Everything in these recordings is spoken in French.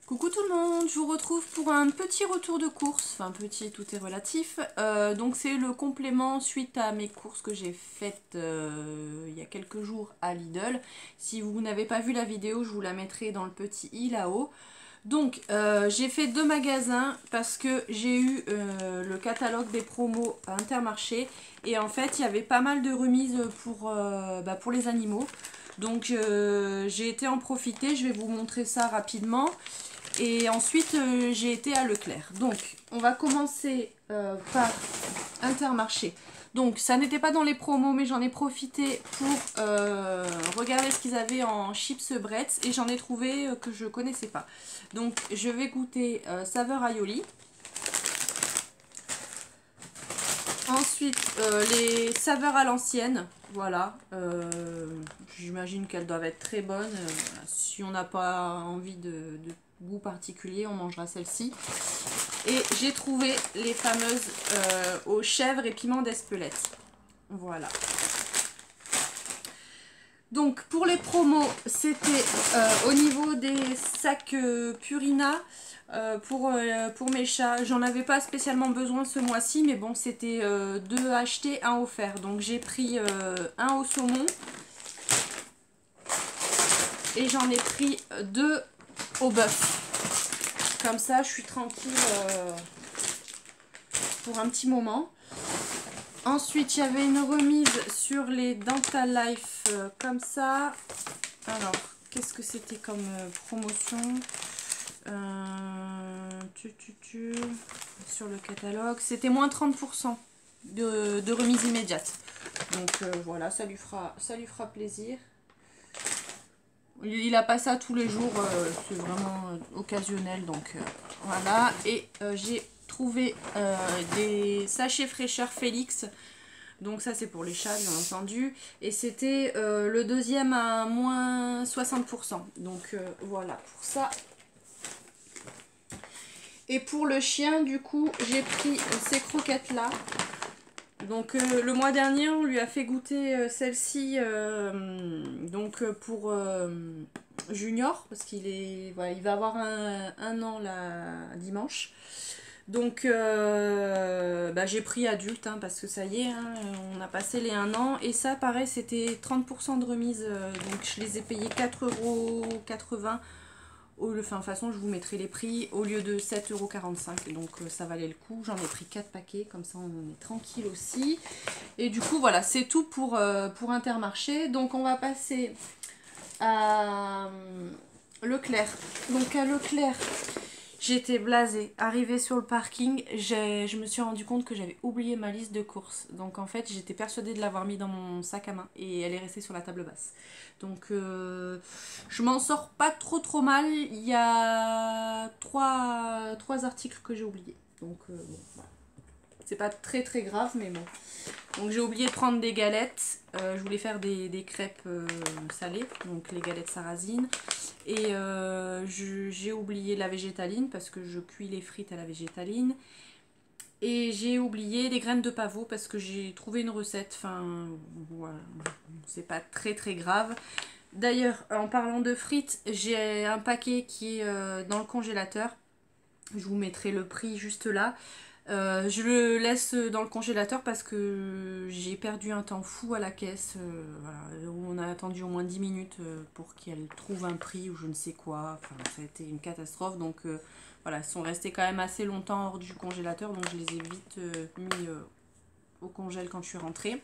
Coucou tout le monde, je vous retrouve pour un petit retour de course, enfin petit, tout est relatif. Donc c'est le complément suite à mes courses que j'ai faites il y a quelques jours à Lidl. Si vous n'avez pas vu la vidéo, je vous la mettrai dans le petit i là-haut. Donc j'ai fait 2 magasins parce que j'ai eu le catalogue des promos à Intermarché et en fait il y avait pas mal de remises pour les animaux. Donc j'ai été en profiter, je vais vous montrer ça rapidement. Et ensuite, j'ai été à Leclerc. Donc, on va commencer par Intermarché. Donc, ça n'était pas dans les promos, mais j'en ai profité pour regarder ce qu'ils avaient en chips Bretz. Et j'en ai trouvé que je connaissais pas. Donc, je vais goûter saveur aioli. Ensuite, les saveurs à l'ancienne. Voilà. J'imagine qu'elles doivent être très bonnes. Si on n'a pas envie de goût particulier, on mangera celle-ci. Et j'ai trouvé les fameuses aux chèvres et piment d'Espelette. Voilà. Donc pour les promos, c'était au niveau des sacs Purina pour mes chats. J'en avais pas spécialement besoin ce mois-ci, mais bon, c'était 2 achetés, 1 offert. Donc j'ai pris un au saumon et j'en ai pris 2 au bœuf. Comme ça, je suis tranquille pour un petit moment. Ensuite, il y avait une remise sur les Dental Life comme ça. Alors, qu'est-ce que c'était comme promotion sur le catalogue? C'était moins 30% de remise immédiate. Donc voilà, ça lui fera plaisir. Il a pas ça tous les jours, c'est vraiment occasionnel. Donc voilà. Et j'ai trouvé des sachets fraîcheur Félix. Donc ça c'est pour les chats bien entendu. Et c'était le deuxième à moins 60%. Donc voilà pour ça. Et pour le chien du coup j'ai pris ces croquettes là. Donc le mois dernier on lui a fait goûter celle-ci pour Junior. Parce qu'il est voilà, il va avoir un an là dimanche. Donc j'ai pris adulte hein, parce que ça y est, hein, on a passé les 1 an. Et ça pareil c'était 30% de remise. Donc je les ai payés 4,80 €. Enfin, de toute façon je vous mettrai les prix au lieu de 7,45 €. Donc ça valait le coup. J'en ai pris 4 paquets, comme ça on est tranquille aussi. Et du coup voilà, c'est tout pour Intermarché. Donc on va passer à Leclerc. Donc à Leclerc, j'étais blasée. Arrivée sur le parking, je me suis rendu compte que j'avais oublié ma liste de courses. Donc en fait, j'étais persuadée de l'avoir mis dans mon sac à main et elle est restée sur la table basse. Donc je m'en sors pas trop mal. Il y a trois articles que j'ai oubliés. Donc bon, voilà. C'est pas très grave, mais bon. Donc j'ai oublié de prendre des galettes. Je voulais faire des crêpes salées, donc les galettes sarrasines. Et j'ai oublié la végétaline parce que je cuis les frites à la végétaline. Et j'ai oublié les graines de pavot parce que j'ai trouvé une recette. Enfin, voilà, c'est pas très grave. D'ailleurs, en parlant de frites, j'ai un paquet qui est dans le congélateur. Je vous mettrai le prix juste là. Je le laisse dans le congélateur parce que j'ai perdu un temps fou à la caisse. Voilà, on a attendu au moins 10 minutes pour qu'elle trouve un prix ou je ne sais quoi. Enfin, ça a été une catastrophe. Donc voilà, ils sont restés quand même assez longtemps hors du congélateur. Donc je les ai vite mis au congèle quand je suis rentrée.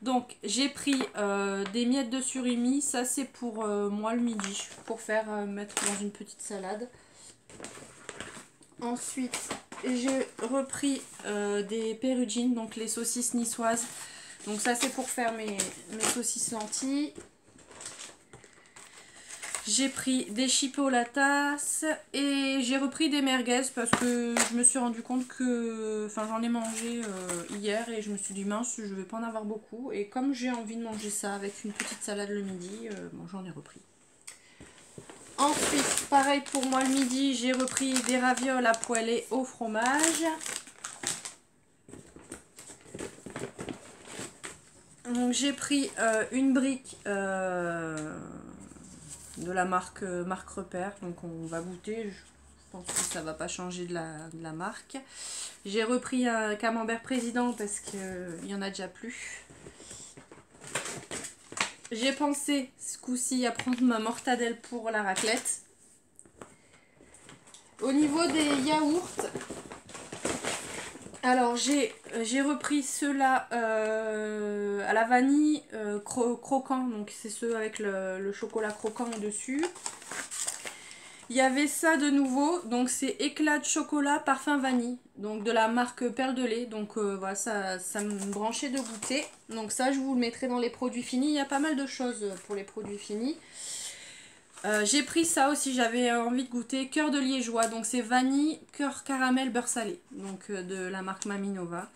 Donc j'ai pris des miettes de surimi. Ça c'est pour moi le midi. Pour faire mettre dans une petite salade. Ensuite, j'ai repris des perugines, donc les saucisses niçoises. Donc ça c'est pour faire mes saucisses lentilles. J'ai pris des chipolatas et j'ai repris des merguez parce que je me suis rendu compte que... Enfin j'en ai mangé hier et je me suis dit mince je vais pas en avoir beaucoup. Et comme j'ai envie de manger ça avec une petite salade le midi, bon, j'en ai repris. Ensuite, pareil pour moi le midi, j'ai repris des ravioles à poêler au fromage. Donc j'ai pris une brique de la marque, marque Repère. Donc on va goûter. Je pense que ça va pas changer de la marque. J'ai repris un camembert président parce qu'il y en a déjà plus. J'ai pensé ce coup-ci à prendre ma mortadelle pour la raclette. Au niveau des yaourts, alors j'ai repris ceux-là à la vanille croquant, donc c'est ceux avec le chocolat croquant dessus. Il y avait ça de nouveau, donc c'est éclat de chocolat parfum vanille, donc de la marque Perle de lait. Donc voilà, ça me branchait de goûter. Donc ça, je vous le mettrai dans les produits finis. Il y a pas mal de choses pour les produits finis. J'ai pris ça aussi, j'avais envie de goûter cœur de liégeois. Donc c'est vanille, cœur caramel, beurre salé. Donc de la marque Maminova.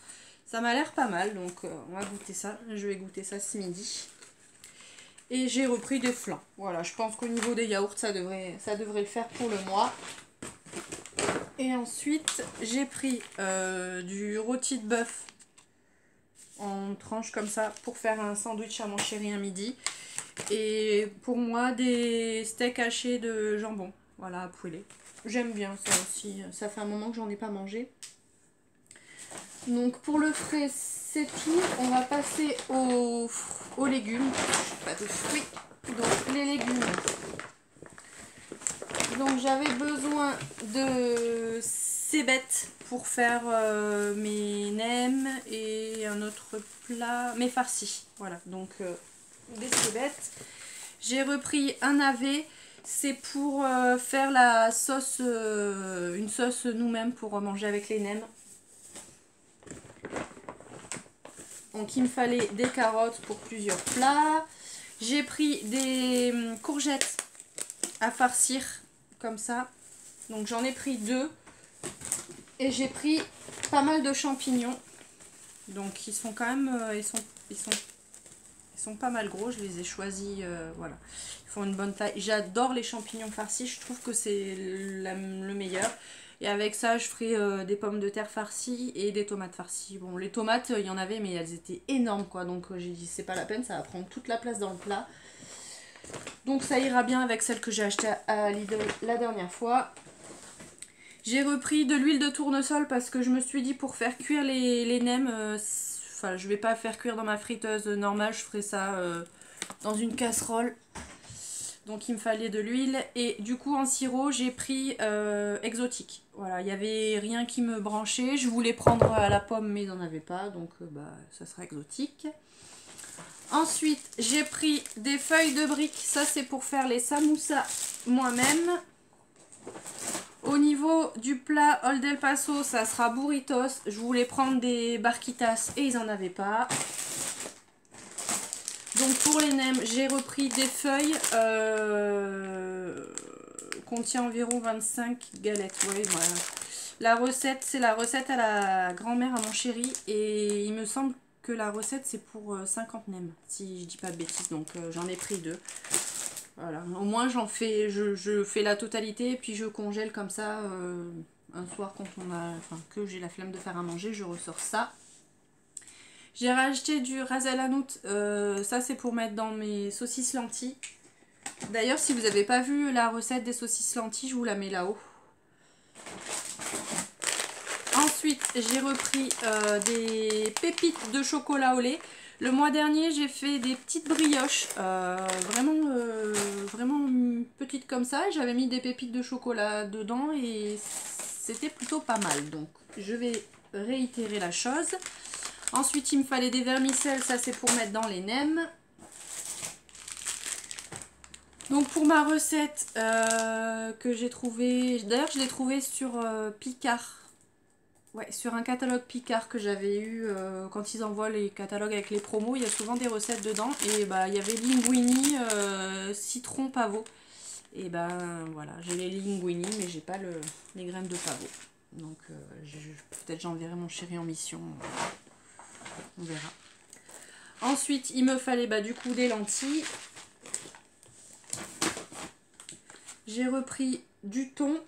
Ça m'a l'air pas mal, donc on va goûter ça. Je vais goûter ça ce midi. Et j'ai repris des flancs. Voilà, je pense qu'au niveau des yaourts, ça devrait le faire pour le mois. Et ensuite, j'ai pris du rôti de bœuf en tranches comme ça pour faire un sandwich à mon chéri un midi. Et pour moi, des steaks hachés de jambon. Voilà, à poulet. J'aime bien ça aussi. Ça fait un moment que j'en ai pas mangé. Donc pour le frais, c'est tout. On va passer aux légumes. Pas de fruits. Donc les légumes. Donc j'avais besoin de cébettes pour faire mes nems et un autre plat, mes farcis. Voilà, donc des cébettes. J'ai repris un navet. C'est pour faire la sauce, une sauce nous-mêmes pour manger avec les nems. Donc il me fallait des carottes pour plusieurs plats. J'ai pris des courgettes à farcir comme ça. Donc j'en ai pris 2. Et j'ai pris pas mal de champignons. Donc ils sont quand même ils sont pas mal gros. Je les ai choisis voilà. Ils font une bonne taille. J'adore les champignons farcis. Je trouve que c'est le meilleur. Et avec ça, je ferai des pommes de terre farcies et des tomates farcies. Bon, les tomates, il y en avait, mais elles étaient énormes, quoi. Donc, j'ai dit, c'est pas la peine, ça va prendre toute la place dans le plat. Donc, ça ira bien avec celle que j'ai achetée à Lidl la dernière fois. J'ai repris de l'huile de tournesol parce que je me suis dit, pour faire cuire les nems, enfin, je vais pas faire cuire dans ma friteuse normale, je ferai ça dans une casserole. Donc il me fallait de l'huile et du coup en sirop j'ai pris exotique. Voilà, il n'y avait rien qui me branchait. Je voulais prendre à la pomme mais ils n'en avaient pas, donc ça sera exotique. Ensuite j'ai pris des feuilles de briques. Ça c'est pour faire les samoussas moi-même. Au niveau du plat Old El Paso, ça sera burritos. Je voulais prendre des barquitas et ils n'en avaient pas. Donc pour les nems, j'ai repris des feuilles, contient environ 25 galettes. Ouais, voilà. La recette, c'est la recette à la grand-mère à mon chéri et il me semble que la recette c'est pour 50 nems, si je dis pas de bêtises. Donc j'en ai pris 2. Voilà, au moins je fais la totalité et puis je congèle comme ça un soir quand on a, enfin que j'ai la flemme de faire à manger, je ressors ça. J'ai racheté du ras el hanout, ça c'est pour mettre dans mes saucisses lentilles. D'ailleurs si vous n'avez pas vu la recette des saucisses lentilles, je vous la mets là-haut. Ensuite j'ai repris des pépites de chocolat au lait. Le mois dernier j'ai fait des petites brioches, vraiment petites comme ça. J'avais mis des pépites de chocolat dedans et c'était plutôt pas mal. Donc je vais réitérer la chose. Ensuite, il me fallait des vermicelles, ça c'est pour mettre dans les nems. Donc pour ma recette que j'ai trouvée, d'ailleurs je l'ai trouvée sur Picard. Ouais, sur un catalogue Picard que j'avais eu quand ils envoient les catalogues avec les promos, il y a souvent des recettes dedans. Et bah il y avait linguini, citron, pavot. Et ben voilà, j'ai les linguini mais j'ai pas les graines de pavot. Donc peut-être j'enverrai mon chéri en mission. On verra. Ensuite, il me fallait du coup des lentilles. J'ai repris du thon.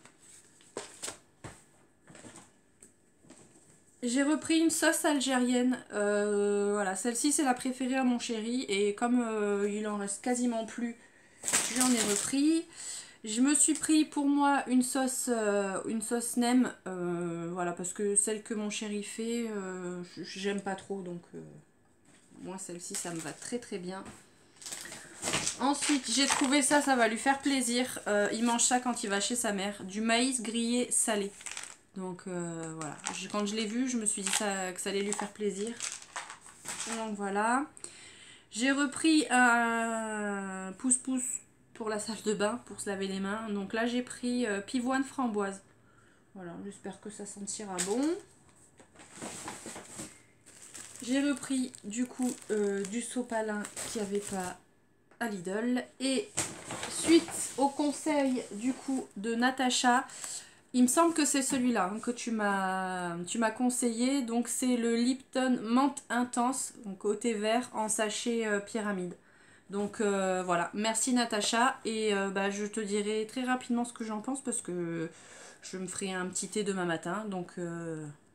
J'ai repris une sauce algérienne. Voilà, celle-ci c'est la préférée à mon chéri. Et comme il en reste quasiment plus, j'en ai repris. Je me suis pris pour moi une sauce nem, voilà, parce que celle que mon chéri fait, j'aime pas trop, donc moi celle-ci ça me va très très bien. Ensuite j'ai trouvé ça va lui faire plaisir, il mange ça quand il va chez sa mère, du maïs grillé salé. Donc voilà, quand je l'ai vu je me suis dit que ça allait lui faire plaisir. Donc voilà. J'ai repris un pouce-pouce pour la salle de bain, pour se laver les mains. Donc là, j'ai pris pivoine framboise. Voilà, j'espère que ça sentira bon. J'ai repris du coup du sopalin qu'il n'y avait pas à Lidl. Et suite au conseil du coup de Natacha, il me semble que c'est celui-là que tu m'as conseillé. Donc c'est le Lipton Menthe Intense, donc au thé vert en sachet pyramide. Donc voilà, merci Natacha. Et je te dirai très rapidement ce que j'en pense parce que je me ferai un petit thé demain matin. Donc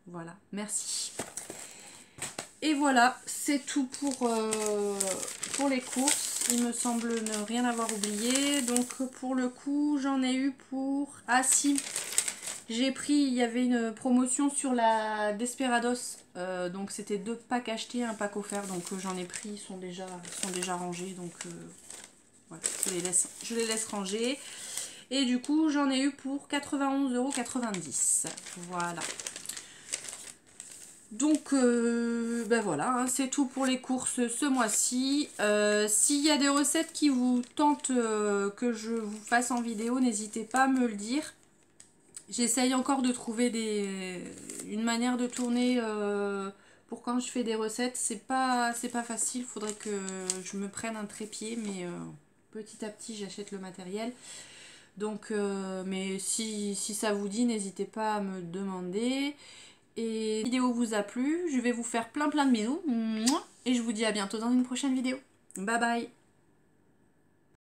voilà, merci. Et voilà, c'est tout pour les courses. Il me semble ne rien avoir oublié. Donc pour le coup, j'en ai eu pour... Ah si, j'ai pris, il y avait une promotion sur la Desperados, donc c'était 2 packs achetés, un pack offert, donc j'en ai pris, ils sont déjà rangés, donc voilà, je les laisse ranger. Et du coup, j'en ai eu pour 91,90 €, voilà. Donc voilà, hein, c'est tout pour les courses ce mois-ci. S'il y a des recettes qui vous tentent que je vous fasse en vidéo, n'hésitez pas à me le dire. J'essaye encore de trouver une manière de tourner pour quand je fais des recettes. C'est pas facile, faudrait que je me prenne un trépied, mais petit à petit j'achète le matériel. Donc, mais si ça vous dit, n'hésitez pas à me demander. Et si la vidéo vous a plu, je vais vous faire plein de bisous. Et je vous dis à bientôt dans une prochaine vidéo. Bye bye!